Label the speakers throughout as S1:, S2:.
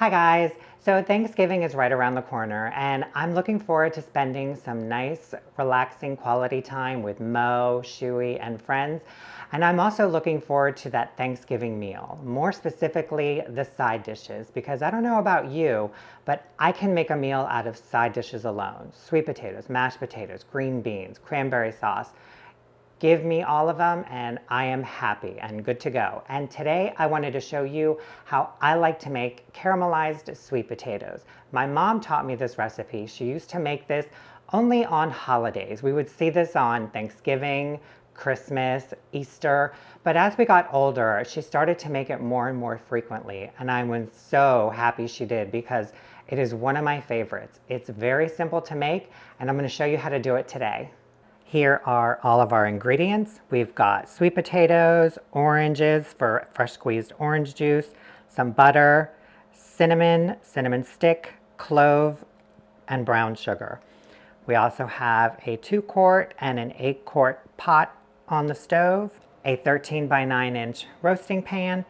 S1: Hi guys! So Thanksgiving is right around the corner and I'm looking forward to spending some nice, relaxing quality time with Mo, Shuey, and friends. And I'm also looking forward to that Thanksgiving meal, more specifically the side dishes, because I don't know about you, but I can make a meal out of side dishes alone. Sweet potatoes, mashed potatoes, green beans, cranberry sauce. Give me all of them and I am happy and good to go. And today I wanted to show you how I like to make caramelized sweet potatoes. My mom taught me this recipe. She used to make this only on holidays. We would see this on Thanksgiving, Christmas, Easter, but as we got older, she started to make it more and more frequently, and I was so happy she did because it is one of my favorites. It's very simple to make, and I'm going to show you how to do it today. Here are all of our ingredients. We've got sweet potatoes, oranges for fresh squeezed orange juice, some butter, cinnamon stick, clove, and brown sugar. We also have a 2-quart and an 8-quart pot on the stove, a 13 by 9 inch roasting pan,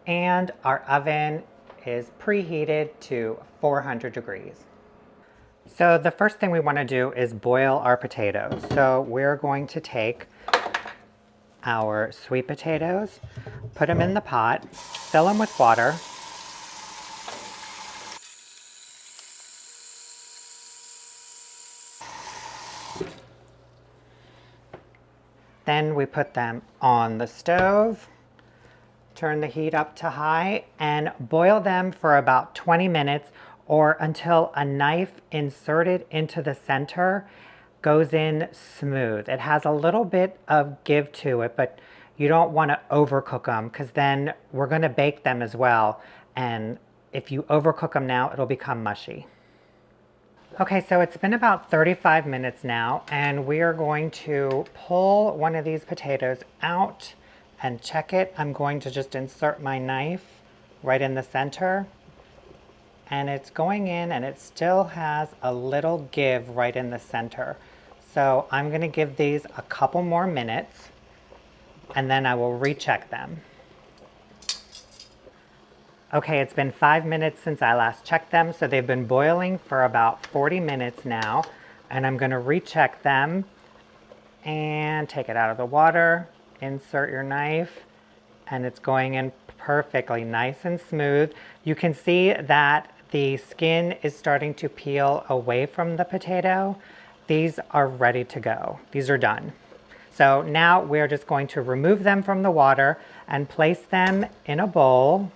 S1: and our oven is preheated to 400 degrees. So the first thing we want to do is boil our potatoes. So we're going to take our sweet potatoes, put them in the pot, fill them with water. Then we put them on the stove, turn the heat up to high, and boil them for about 20 minutes or until a knife inserted into the center goes in smooth. It has a little bit of give to it, but you don't want to overcook them because then we're going to bake them as well. And if you overcook them now, it'll become mushy. Okay, so it's been about 35 minutes now, and we are going to pull one of these potatoes out and check it. I'm going to just insert my knife right in the center, and it's going in and it still has a little give right in the center. So I'm going to give these a couple more minutes and then I will recheck them. Okay, it's been 5 minutes since I last checked them, so they've been boiling for about 40 minutes now, and I'm going to recheck them and take it out of the water, insert your knife, and it's going in perfectly nice and smooth. You can see that the skin is starting to peel away from the potato. These are ready to go. These are done. So now we're just going to remove them from the water and place them in a bowl.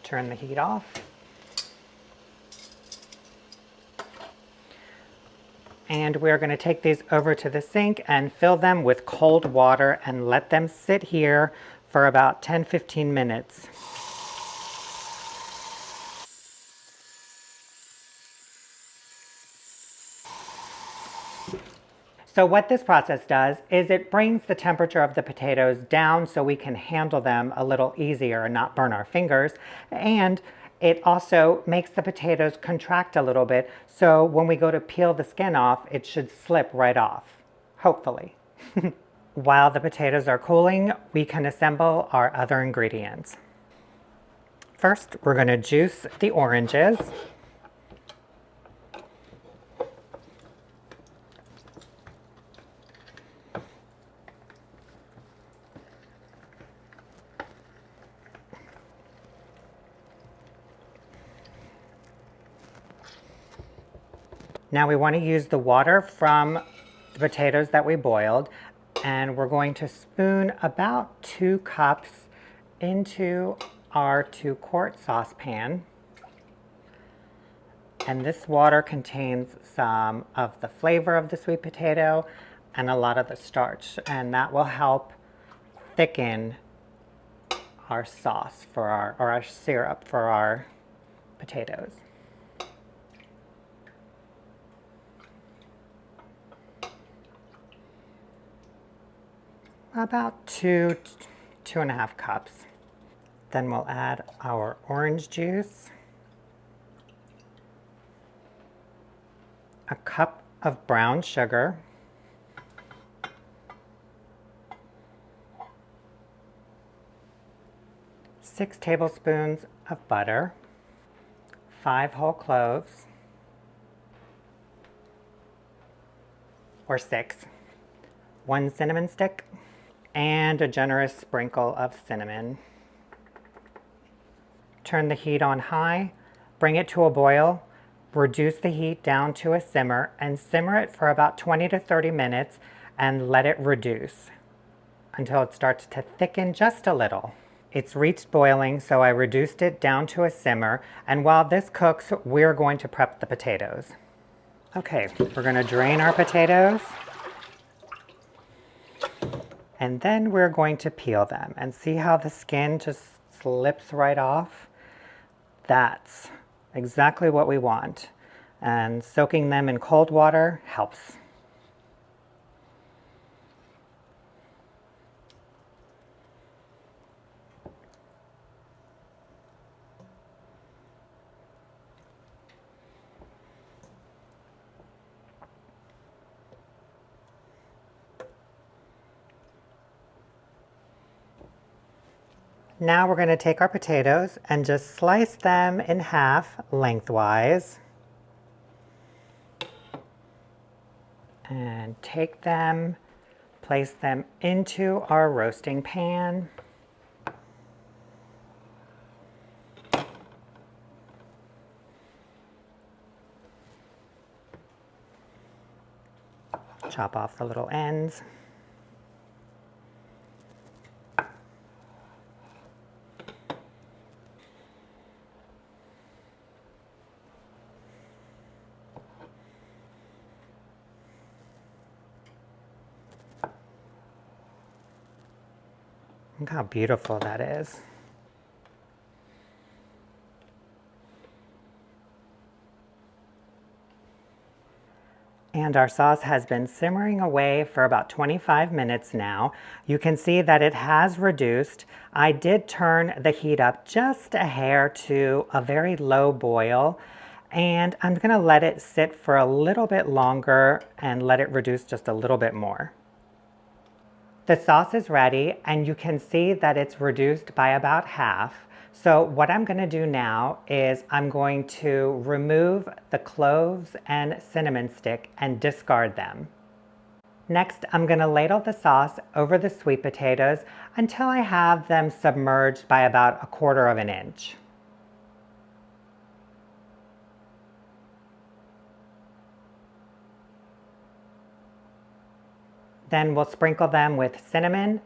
S1: Turn the heat off. And we're going to take these over to the sink and fill them with cold water and let them sit here for about 10-15 minutes. So what this process does is it brings the temperature of the potatoes down so we can handle them a little easier and not burn our fingers. And it also makes the potatoes contract a little bit, so when we go to peel the skin off, it should slip right off, hopefully. While the potatoes are cooling, we can assemble our other ingredients. First, we're going to juice the oranges. Now we want to use the water from the potatoes that we boiled, and we're going to spoon about 2 cups into our 2-quart saucepan. And this water contains some of the flavor of the sweet potato and a lot of the starch, and that will help thicken our sauce for our syrup for our potatoes. About 2.5 cups. Then we'll add our orange juice. a cup of brown sugar, 6 tablespoons of butter, 5 whole cloves, or 6, 1 cinnamon stick, and a generous sprinkle of cinnamon. Turn the heat on high, bring it to a boil, reduce the heat down to a simmer, and simmer it for about 20 to 30 minutes and let it reduce until it starts to thicken just a little. It's reached boiling, so I reduced it down to a simmer, and while this cooks, we're going to prep the potatoes. Okay, we're going to drain our potatoes, and then we're going to peel them. And see how the skin just slips right off? That's exactly what we want. And soaking them in cold water helps. Now we're going to take our potatoes and just slice them in half lengthwise. And take them, place them into our roasting pan. Chop off the little ends. Look how beautiful that is. And our sauce has been simmering away for about 25 minutes now. You can see that it has reduced. I did turn the heat up just a hair to a very low boil, and I'm gonna let it sit for a little bit longer and let it reduce just a little bit more. The sauce is ready, and you can see that it's reduced by about half. So what I'm going to do now is I'm going to remove the cloves and cinnamon stick and discard them. Next, I'm going to ladle the sauce over the sweet potatoes until I have them submerged by about 1/4 of an inch. Then we'll sprinkle them with cinnamon,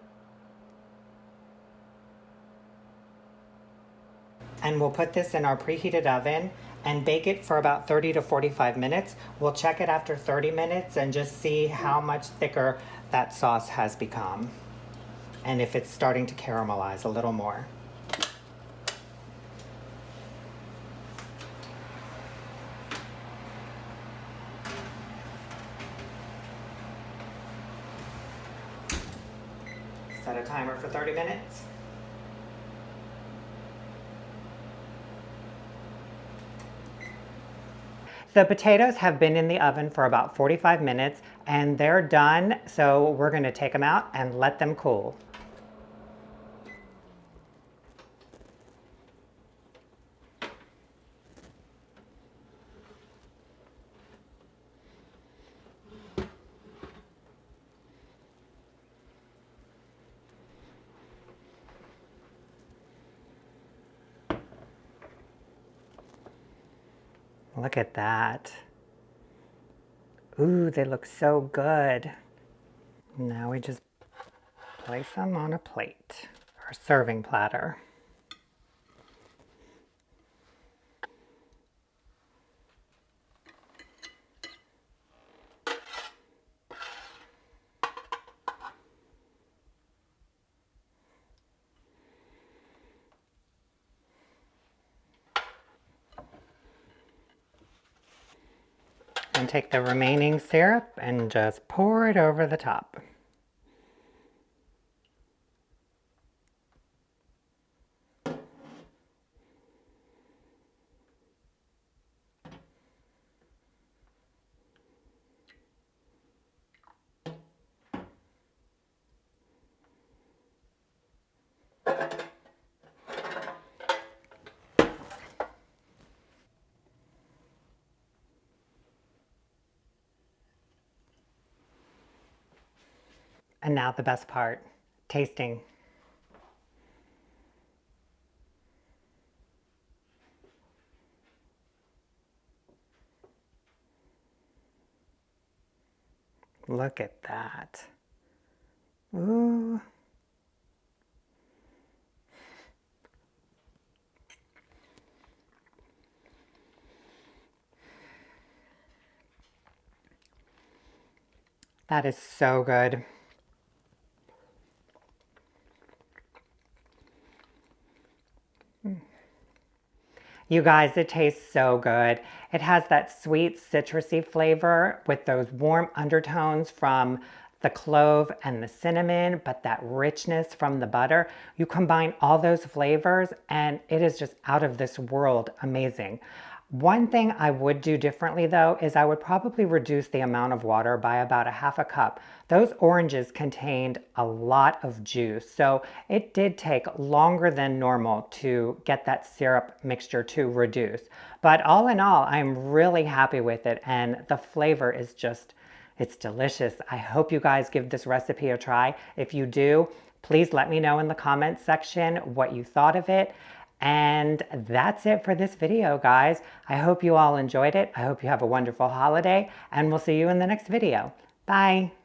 S1: and we'll put this in our preheated oven and bake it for about 30 to 45 minutes. We'll check it after 30 minutes and just see how much thicker that sauce has become and if it's starting to caramelize a little more. Set a timer for 30 minutes. The potatoes have been in the oven for about 45 minutes and they're done, so we're going to take them out and let them cool. Look at that. Ooh, they look so good. Now we just place them on a plate or serving platter. And take the remaining syrup and just pour it over the top. And now the best part, tasting. Look at that. Ooh. That is so good. You guys, it tastes so good. It has that sweet citrusy flavor with those warm undertones from the clove and the cinnamon, but that richness from the butter. You combine all those flavors and it is just out of this world amazing. One thing I would do differently though is I would probably reduce the amount of water by about a half a cup. Those oranges contained a lot of juice, so it did take longer than normal to get that syrup mixture to reduce. But all in all, I'm really happy with it and the flavor is just, it's delicious. I hope you guys give this recipe a try. If you do, please let me know in the comments section what you thought of it. And that's it for this video, guys. I hope you all enjoyed it. I hope you have a wonderful holiday, and we'll see you in the next video. Bye.